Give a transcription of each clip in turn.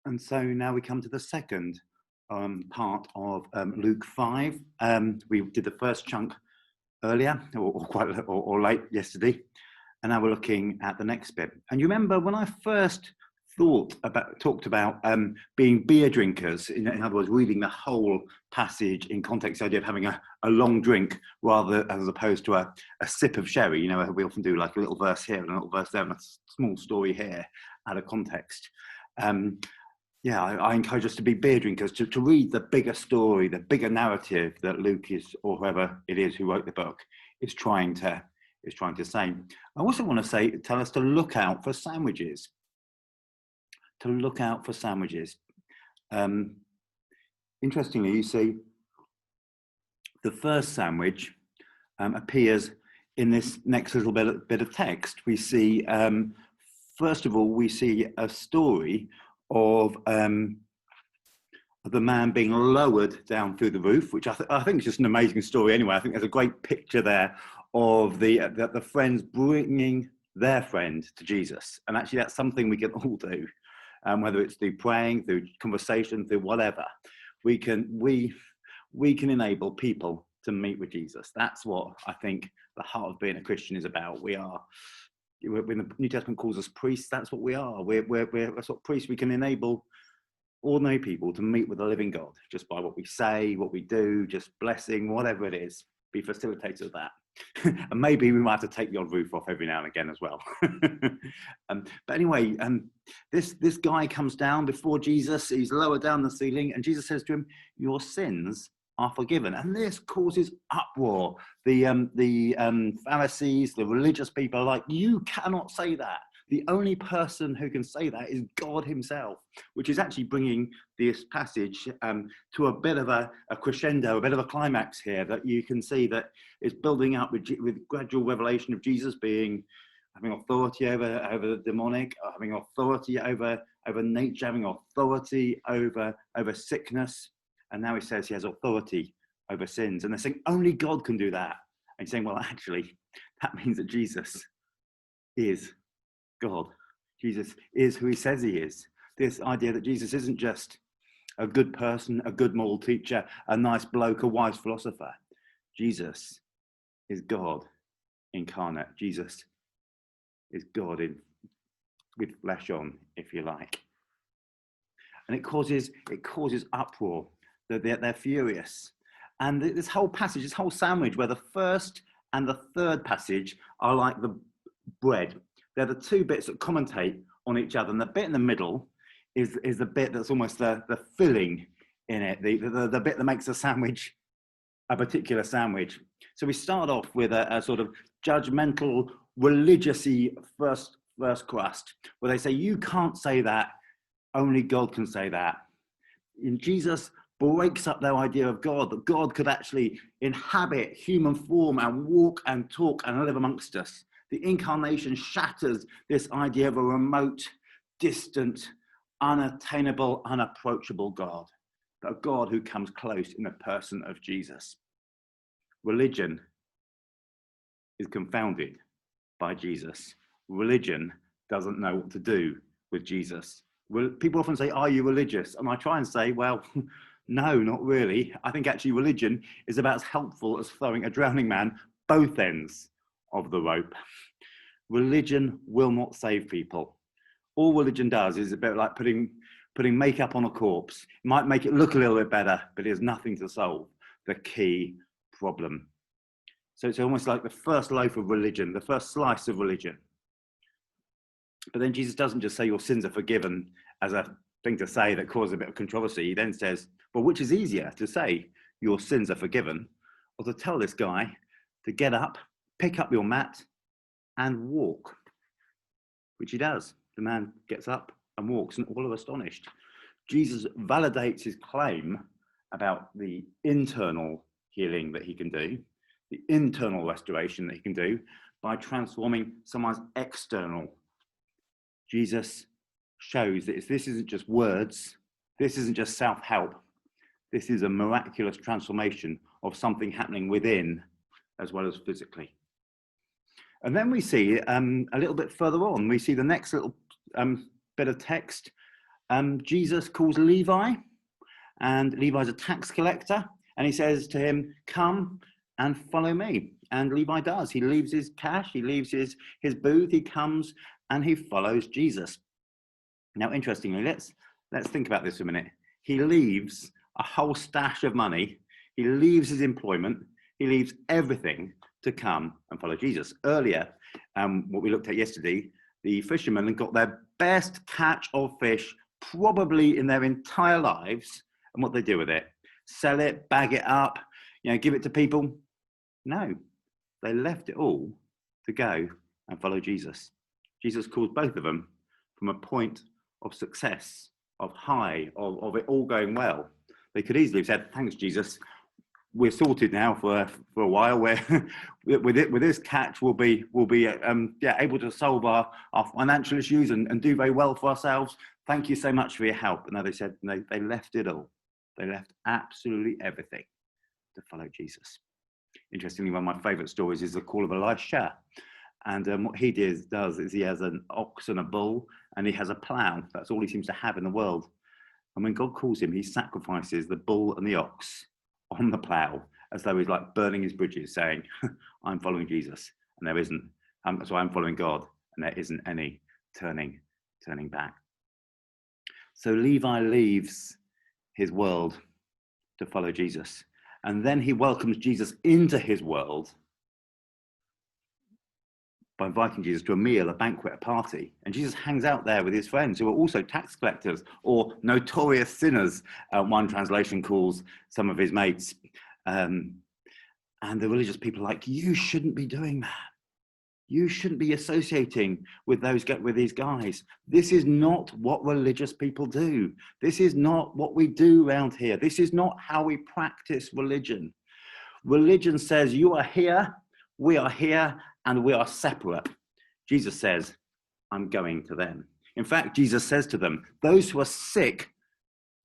And so now we come to the second part of Luke 5. We did the first chunk earlier, or late yesterday, and now we're looking at the next bit. And you remember when I first talked about being beer drinkers, in other words, reading the whole passage in context, the idea of having a long drink rather as opposed to a sip of sherry. You know, we often do like a little verse here and a little verse there and a small story here out of context. I encourage us to be beer drinkers, to read the bigger story, the bigger narrative that Luke is, or whoever it is who wrote the book, is trying to say. I also want to tell us to look out for sandwiches. To look out for sandwiches. Interestingly, you see, the first sandwich appears in this next little bit of text. We see, first of all, we see a story of the man being lowered down through the roof, which I think is just an amazing story anyway. I think there's a great picture there of the friends bringing their friend to Jesus. And actually that's something we can all do, whether it's through praying, through conversation, through whatever. We can enable people to meet with Jesus. That's what I think the heart of being a Christian is about. When the New Testament calls us priests, that's what we are. We're a sort of priests. We can enable ordinary people to meet with the living God just by what we say, what we do, just blessing, whatever it is, be facilitators of that. And maybe we might have to take the odd roof off every now and again as well. But anyway, this guy comes down before Jesus. He's lower down the ceiling, and Jesus says to him, "Your sins are forgiven." And this causes uproar. The Pharisees, the religious people are like, "You cannot say that. The only person who can say that is God himself," which is actually bringing this passage to a bit of a crescendo, a bit of a climax here, that you can see that it's building up with gradual revelation of Jesus having authority over the demonic, having authority over nature, having authority over sickness. And now he says he has authority over sins. And they're saying only God can do that. And he's saying, well, actually, that means that Jesus is God. Jesus is who he says he is. This idea that Jesus isn't just a good person, a good moral teacher, a nice bloke, a wise philosopher. Jesus is God incarnate. Jesus is God with flesh on, if you like. And it causes uproar. They're furious. And this whole passage, this whole sandwich, where the first and the third passage are like the bread. They're the two bits that commentate on each other. And the bit in the middle is the bit that's almost the filling in it, the bit that makes a sandwich a particular sandwich. So we start off with a sort of judgmental, religious-y first crust, where they say, you can't say that, only God can say that. And Jesus breaks up their idea of God, that God could actually inhabit human form and walk and talk and live amongst us. The incarnation shatters this idea of a remote, distant, unattainable, unapproachable God, but a God who comes close in the person of Jesus. Religion is confounded by Jesus. Religion doesn't know what to do with Jesus. People often say, are you religious? And I try and say, well, no, not really. I think actually religion is about as helpful as throwing a drowning man both ends of the rope. Religion will not save people. All religion does is a bit like putting makeup on a corpse. It might make it look a little bit better, but it has nothing to solve the key problem. So it's almost like the first loaf of religion, the first slice of religion. But then Jesus doesn't just say your sins are forgiven as a thing to say that causes a bit of controversy. He then says, well, which is easier, to say your sins are forgiven, or to tell this guy to get up, pick up your mat and walk, which he does. The man gets up and walks, and all are astonished. Jesus validates his claim about the internal healing that he can do, the internal restoration that he can do, by transforming someone's external. Jesus shows that this isn't just words, this isn't just self-help, this is a miraculous transformation of something happening within as well as physically. And then we see a little bit further on, we see the next little bit of text Jesus calls Levi, and Levi's a tax collector, and he says to him, come and follow me. And Levi does. He leaves his cash, he leaves his booth, he comes and he follows Jesus. Now, interestingly, let's think about this for a minute. He leaves a whole stash of money, he leaves his employment, he leaves everything to come and follow Jesus. Earlier, what we looked at yesterday, the fishermen got their best catch of fish probably in their entire lives, and what they do with it? Sell it, bag it up, give it to people? No, they left it all to go and follow Jesus. Jesus called both of them from a point of success, of high, of it all going well. They could easily have said, thanks, Jesus, we're sorted now for a while. Where with this catch, we'll be able to solve our financial issues and do very well for ourselves. Thank you so much for your help. And now they said they left it all. They left absolutely everything to follow Jesus. Interestingly, one of my favourite stories is the call of Elisha. And what he does is he has an ox and a bull, and he has a plough. That's all he seems to have in the world. And when God calls him, he sacrifices the bull and the ox on the plough, as though he's like burning his bridges, saying, I'm following Jesus, and there isn't. So I'm following God, and there isn't any turning back. So Levi leaves his world to follow Jesus. And then he welcomes Jesus into his world by inviting Jesus to a meal, a banquet, a party. And Jesus hangs out there with his friends who are also tax collectors or notorious sinners. One translation calls some of his mates. And the religious people are like, you shouldn't be doing that. You shouldn't be associating with these guys. This is not what religious people do. This is not what we do around here. This is not how we practice religion. Religion says you are here, we are here, and we are separate. Jesus says, I'm going to them. In fact, Jesus says to them, those who are sick,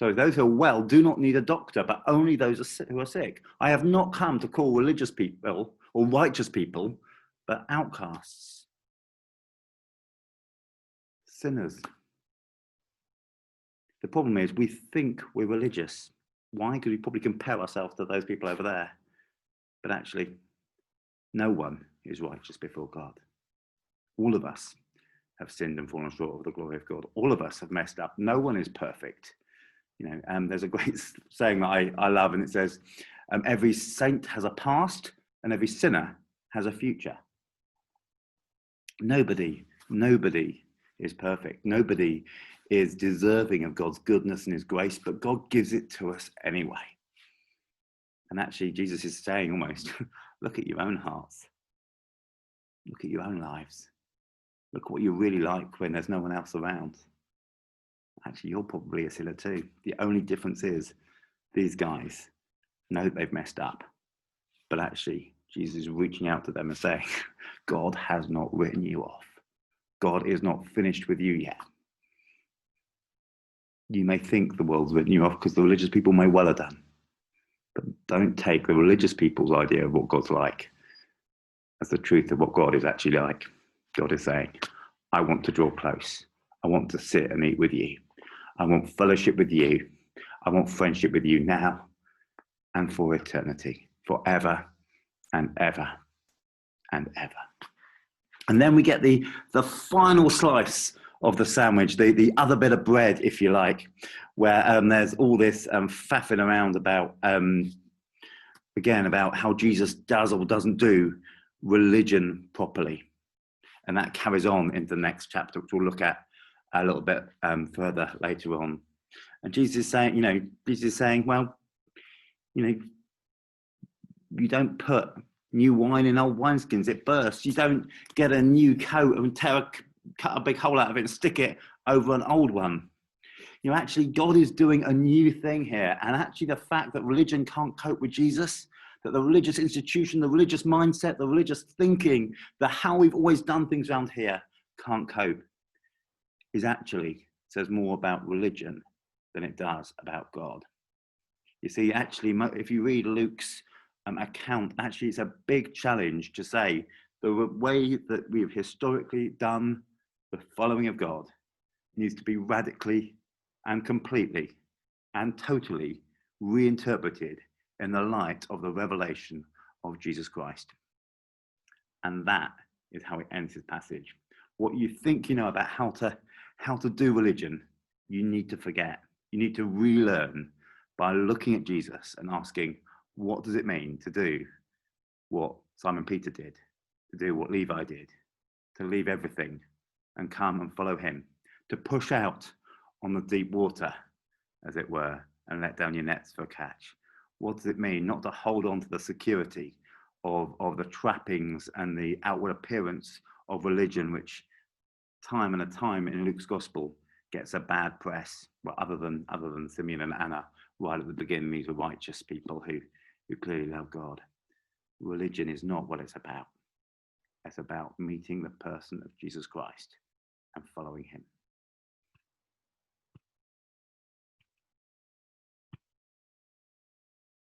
those who are well do not need a doctor, but only those who are sick. I have not come to call religious people or righteous people, but outcasts, sinners. The problem is we think we're religious. Why? Because we probably compare ourselves to those people over there. But actually, no one is righteous before God. All of us have sinned and fallen short of the glory of God. All of us have messed up. No one is perfect. There's a great saying that I love, and it says, every saint has a past and every sinner has a future. Nobody is perfect. Nobody is deserving of God's goodness and his grace, but God gives it to us anyway. And actually, Jesus is saying almost, look at your own hearts. Look at your own lives. Look what you're really like when there's no one else around. Actually, you're probably a sinner too. The only difference is these guys know that they've messed up, but actually, Jesus is reaching out to them and saying, God has not written you off. God is not finished with you yet. You may think the world's written you off because the religious people may well have done. But don't take the religious people's idea of what God's like as the truth of what God is actually like. God is saying, I want to draw close. I want to sit and eat with you. I want fellowship with you. I want friendship with you now and for eternity, forever and ever and ever. And then we get the final slice of the sandwich, the other bit of bread, if you like, where there's all this faffing around about, again, about how Jesus does or doesn't do religion properly. And that carries on into the next chapter, which we'll look at a little bit further later on. And Jesus is saying, well, you don't put new wine in old wineskins, it bursts. You don't get a new coat and cut a big hole out of it and stick it over an old one. Actually, God is doing a new thing here. And actually, the fact that religion can't cope with Jesus, that the religious institution, the religious mindset, the religious thinking, the how we've always done things around here can't cope, is actually says more about religion than it does about God. You see, actually, if you read Luke's account, actually it's a big challenge to say the way that we've historically done the following of God needs to be radically and completely and totally reinterpreted in the light of the revelation of Jesus Christ. And that is how it ends this passage. What you think you know about how to do religion, you need to forget. You need to relearn by looking at Jesus and asking, what does it mean to do what Simon Peter did, to do what Levi did, to leave everything and come and follow him, to push out on the deep water, as it were, and let down your nets for a catch? What does it mean not to hold on to the security of the trappings and the outward appearance of religion, which time and a time in Luke's gospel gets a bad press? Well, other than Simeon and Anna, right at the beginning, these were righteous people who clearly love God. Religion is not what it's about. It's about meeting the person of Jesus Christ and following him.